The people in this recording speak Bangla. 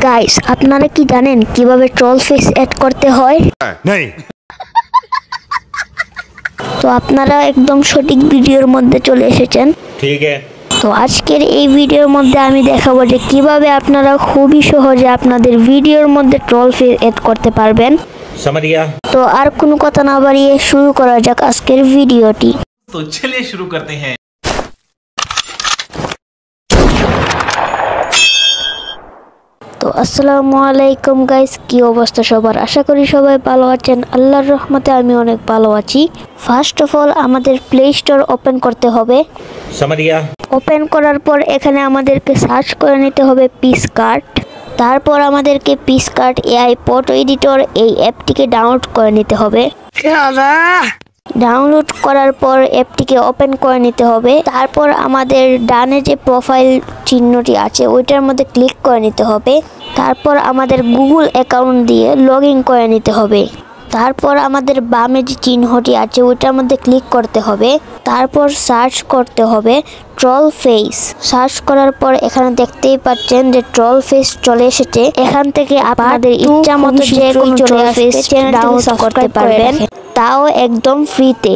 গাইস, আপনারা কি জানেন কিভাবে ট্রল ফেস এড করতে হয়? नहीं। তো আপনারা একদম সঠিক ভিডিওর মধ্যে চলে এসেছেন। ठीक है। তো আজকের এই ভিডিওর মধ্যে আমি দেখাবো যে কিভাবে আপনারা খুবই সহজে আপনাদের ভিডিওর মধ্যে ট্রল ফেস এড করতে পারবেন। समझ गया। তো আর কোনো কথা না বাড়িয়ে শুরু করা যাক আজকের ভিডিওটি। तो चलिए शुरू करते हैं। তো আসসালামু আলাইকুম গাইস, কি অবস্থা সবার? আশা করি সবাই ভালো আছেন। আল্লাহর রহমতে আমি অনেক ভালো আছি। ফার্স্ট অফ অল আমাদের প্লে স্টোর ওপেন করতে হবে। समझ गया। ওপেন করার পর এখানে আমাদেরকে সার্চ করে নিতে হবে পিক্সআর্ট। তারপর আমাদেরকে পিক্সআর্ট এআই ফটো এডিটর এই অ্যাপটিকে ডাউনলোড করে নিতে হবে। ডাউনলোড করার পর অ্যাপটিকে ওপেন করে নিতে হবে। তারপর আমাদের ডানে যে প্রোফাইল চিহ্নটি আছে ওইটার মধ্যে ক্লিক করে নিতে হবে। তারপর আমাদের গুগল অ্যাকাউন্ট দিয়ে লগ ইন করে নিতে হবে। তারপর আমাদের বামে যে চিহ্নটি আছে ওইটার মধ্যে ক্লিক করতে হবে। তারপর সার্চ করতে হবে ট্রল ফেস। সার্চ করার পর এখানে দেখতেই পাচ্ছেন যে ট্রল ফেস চলে এসেছে। এখান থেকে আপনাদের ইচ্ছা মতো যে কোনো ট্রল ফেস ডাউনলোড করতে পারবেন, তাও একদম ফ্রিতে।